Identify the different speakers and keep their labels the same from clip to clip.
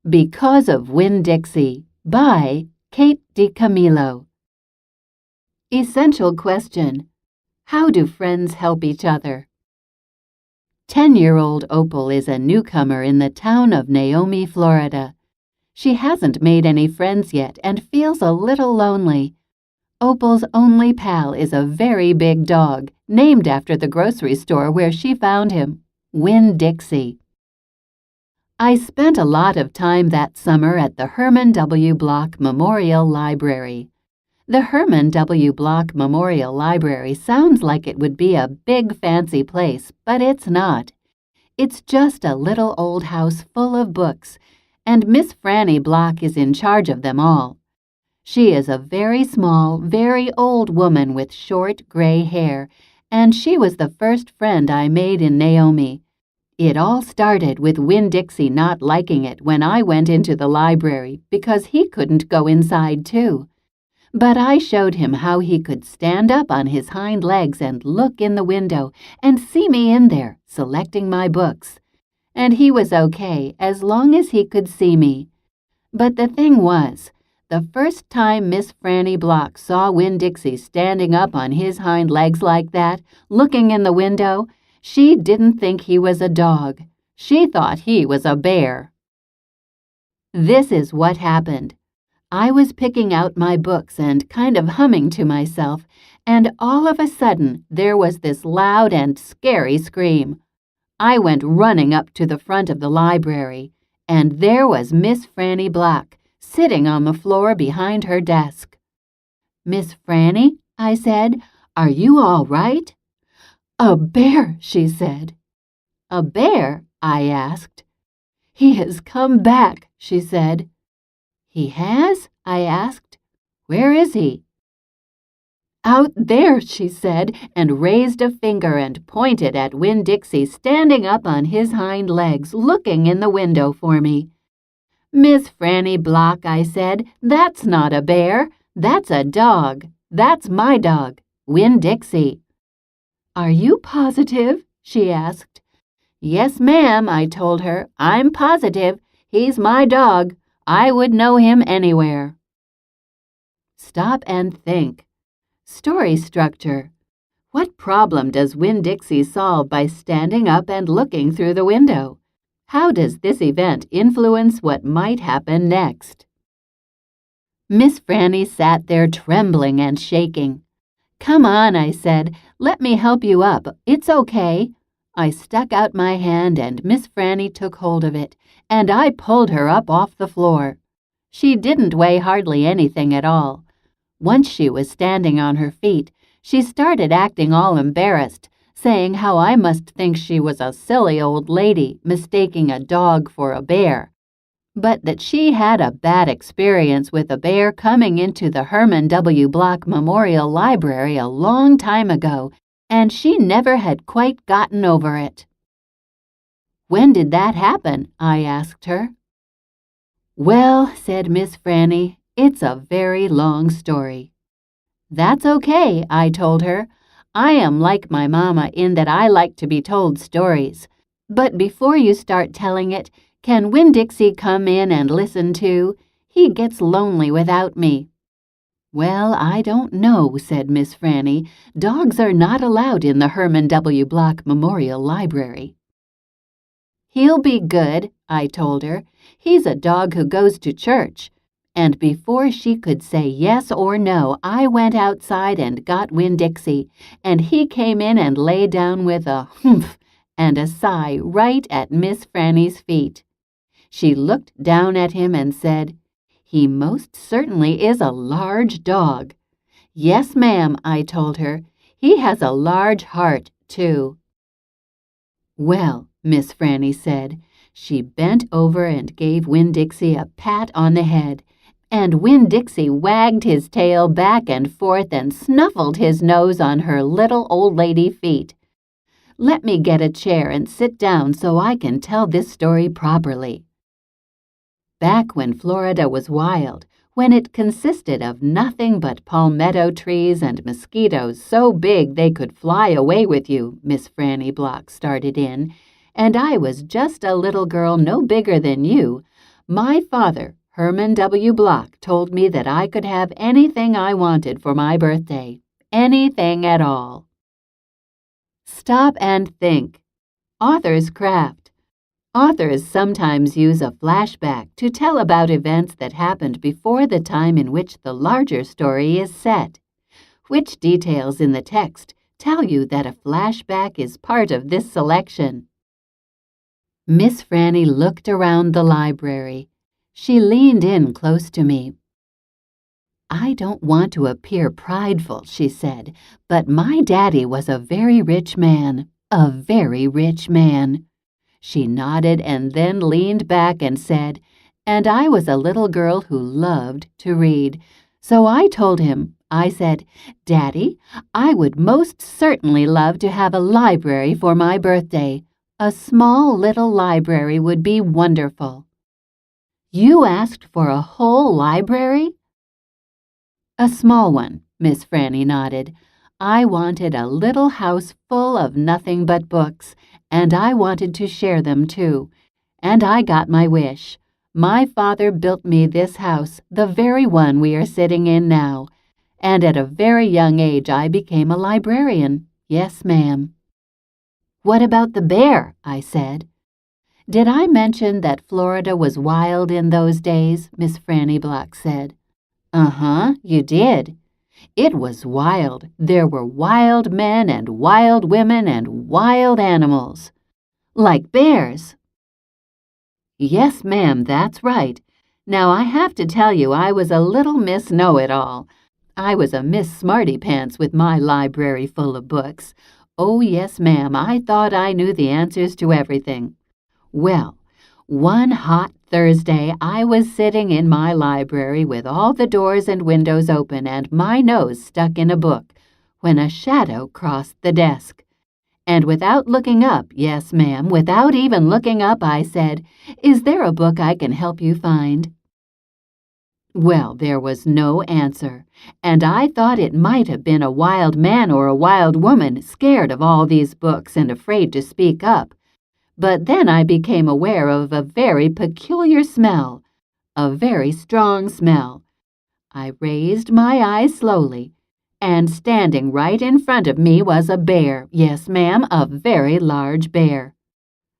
Speaker 1: Because of Winn, Dixie by Kate DiCamillo. Essential question: how do friends help each other? 10-year-old Opal is a newcomer in the town of Naomi, Florida. She hasn't made any friends yet and feels a little lonely. Opal's only pal is a very big dog, named after the grocery store where she found him, Winn Dixie. I spent a lot of time that summer at the Herman W. Block Memorial Library. The Herman W. Block Memorial Library sounds like it would be a big fancy place, but it's not. It's just a little old house full of books, and Miss Franny Block is in charge of them all. She is a very small, very old woman with short gray hair, and she was the first friend I made in Naomi. It all started with Winn Dixie not liking it when I went into the library because he couldn't go inside too. But I showed him how he could stand up on his hind legs and look in the window and see me in there, selecting my books. And he was okay as long as he could see me. But the thing was, the first time Miss Franny Block saw Winn Dixie standing up on his hind legs like that, looking in the window, she didn't think he was a dog. She thought he was a bear. This is what happened. I was picking out my books and kind of humming to myself, and all of a sudden there was this loud and scary scream. I went running up to the front of the library, and there was Miss Franny Block, sitting on the floor behind her desk. "Miss Franny," I said, "are you all right?" "A bear," she said. "A bear?" I asked. "He has come back," she said. "He has?" I asked. "Where is he?" "Out there," she said, and raised a finger and pointed at Winn Dixie standing up on his hind legs, looking in the window for me. "Miss Franny Block," I said, "that's not a bear. That's a dog. That's my dog, Winn Dixie." "Are you positive?" she asked. "Yes, ma'am," I told her. "I'm positive. He's my dog. I would know him anywhere." Stop and think. Story structure. What problem does Winn Dixie solve by standing up and looking through the window? How does this event influence what might happen next? Miss Franny sat there trembling and shaking. "Come on," I said. "Let me help you up. It's okay." I stuck out my hand and Miss Franny took hold of it, and I pulled her up off the floor. She didn't weigh hardly anything at all. Once she was standing on her feet, she started acting all embarrassed, saying how I must think she was a silly old lady mistaking a dog for a bear, but that she had a bad experience with a bear coming into the Herman W. Block Memorial Library a long time ago, and she never had quite gotten over it. "When did that happen?" I asked her. "Well," said Miss Franny, "it's a very long story." "That's okay," I told her. "I am like my mama in that I like to be told stories. But before you start telling it, can Winn Dixie come in and listen too? He gets lonely without me." "Well, I don't know," said Miss Franny. "Dogs are not allowed in the Herman W. Block Memorial Library." "He'll be good," I told her. "He's a dog who goes to church." And before she could say yes or no, I went outside and got Winn Dixie, and he came in and lay down with a humph and a sigh right at Miss Franny's feet. She looked down at him and said, "He most certainly is a large dog." "Yes, ma'am," I told her. "He has a large heart, too." "Well," Miss Franny said. She bent over and gave Winn Dixie a pat on the head, and Winn Dixie wagged his tail back and forth and snuffled his nose on her little old lady feet. Let me get a chair and sit down so I can tell this story properly. Back when Florida was wild, when it consisted of nothing but palmetto trees and mosquitoes so big they could fly away with you, Miss Franny Block started in, and I was just a little girl no bigger than you, My father, Herman W. Block, told me that I could have anything I wanted for my birthday. Anything at all. Stop and think. Author's craft. Authors sometimes use a flashback to tell about events that happened before the time in which the larger story is set. Which details in the text tell you that a flashback is part of this selection? Miss Franny looked around the library. She leaned in close to me. I don't want to appear prideful, she said, but my daddy was a very rich man, a very rich man. She nodded and then leaned back and said, and I was a little girl who loved to read. So I told him, I said, Daddy, I would most certainly love to have a library for my birthday. A small little library would be wonderful. You asked for a whole library? A small one, Miss Franny nodded. I wanted a little house full of nothing but books, and I wanted to share them too. And I got my wish. My father built me this house, the very one we are sitting in now. And at a very young age I became a librarian. Yes, ma'am. What about the bear? I said. Did I mention that Florida was wild in those days? Miss Franny Block said. Uh-huh, you did. It was wild. There were wild men and wild women and wild animals. Like bears. Yes, ma'am, that's right. Now I have to tell you I was a little Miss Know-it-all. I was a Miss Smarty-Pants with my library full of books. Oh, yes, ma'am, I thought I knew the answers to everything. Well, one hot Thursday, I was sitting in my library with all the doors and windows open and my nose stuck in a book when a shadow crossed the desk. And without looking up, yes, ma'am, without even looking up, I said, Is there a book I can help you find? Well, there was no answer, and I thought it might have been a wild man or a wild woman scared of all these books and afraid to speak up. But then I became aware of a very peculiar smell, a very strong smell. I raised my eyes slowly, and standing right in front of me was a bear. Yes, ma'am, a very large bear.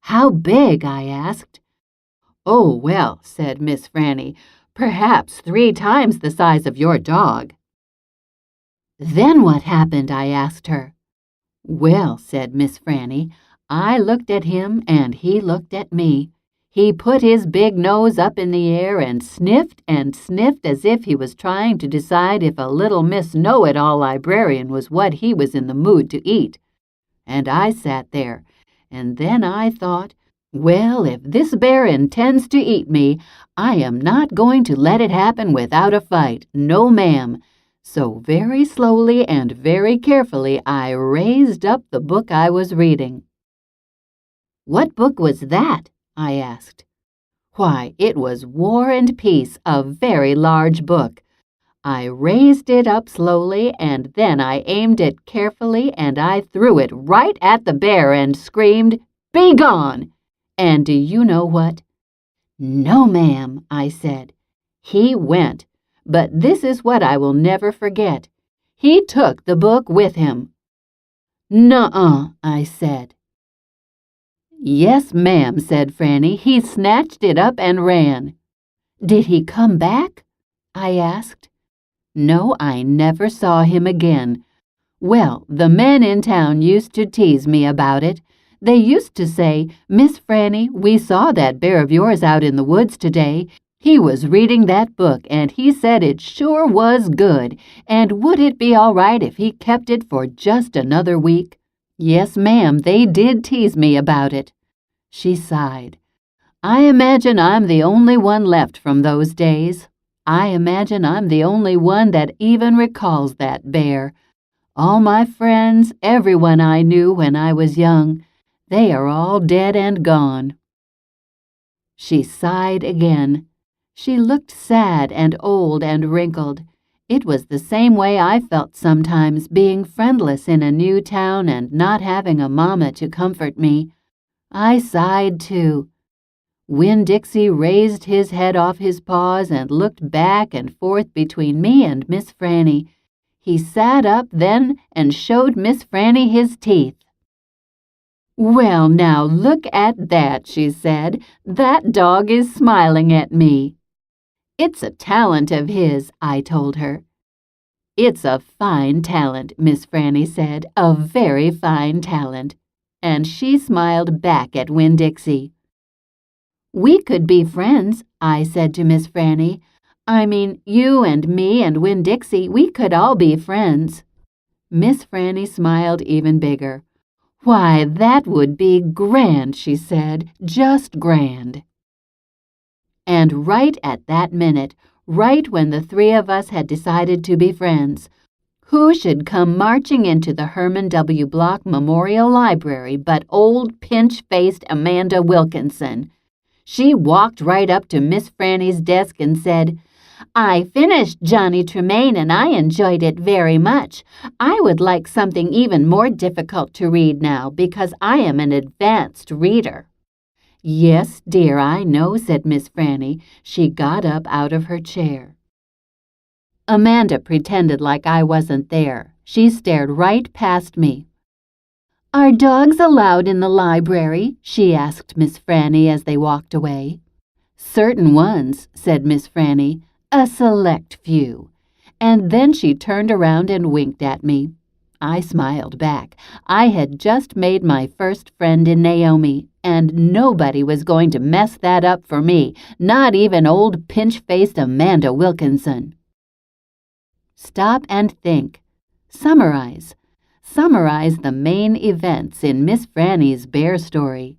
Speaker 1: How big? I asked. Oh, well, said Miss Franny, perhaps 3 times the size of your dog. Then what happened? I asked her. Well, said Miss Franny, I looked at him and he looked at me. He put his big nose up in the air and sniffed as if he was trying to decide if a little Miss Know-it-all librarian was what he was in the mood to eat. And I sat there, and then I thought, well, if this bear intends to eat me, I am not going to let it happen without a fight. No, ma'am. So very slowly and very carefully I raised up the book I was reading. What book was that? I asked. Why, it was War and Peace, a very large book. I raised it up slowly, and then I aimed it carefully, and I threw it right at the bear and screamed, Be gone! And do you know what? No, ma'am, I said. He went, but this is what I will never forget. He took the book with him. Nuh-uh, I said. Yes, ma'am, said Franny. He snatched it up and ran. Did he come back? I asked. No, I never saw him again. Well, the men in town used to tease me about it. They used to say, Miss Franny, we saw that bear of yours out in the woods today. He was reading that book, and he said it sure was good, and would it be all right if he kept it for just another week? Yes, ma'am, they did tease me about it. She sighed. I imagine I'm the only one left from those days. I imagine I'm the only one that even recalls that bear. All my friends, everyone I knew when I was young, they are all dead and gone. She sighed again. She looked sad and old and wrinkled. It was the same way I felt sometimes, being friendless in a new town and not having a mama to comfort me. I sighed too. Winn-Dixie raised his head off his paws and looked back and forth between me and Miss Franny. He sat up then and showed Miss Franny his teeth. "Well, now look at that," she said. "That dog is smiling at me." "It's a talent of his," I told her. "It's a fine talent," Miss Franny said, "a very fine talent." And she smiled back at Winn-Dixie. "We could be friends," I said to Miss Franny. "I mean, you and me and Winn-Dixie, we could all be friends." Miss Franny smiled even bigger. "Why, that would be grand," she said, "just grand." And right at that minute, right when the three of us had decided to be friends, who should come marching into the Herman W. Block Memorial Library but old pinch-faced Amanda Wilkinson. She walked right up to Miss Franny's desk and said, "I finished Johnny Tremain and I enjoyed it very much. I would like something even more difficult to read now because I am an advanced reader." "Yes, dear, I know," said Miss Franny. She got up out of her chair. Amanda pretended like I wasn't there. She stared right past me. "Are dogs allowed in the library?" she asked Miss Franny as they walked away. "Certain ones," said Miss Franny. "A select few." And then she turned around and winked at me. I smiled back. I had just made my first friend in Naomi, and nobody was going to mess that up for me, not even old pinch-faced Amanda Wilkinson. Stop and think. Summarize. Summarize the main events in Miss Franny's bear story.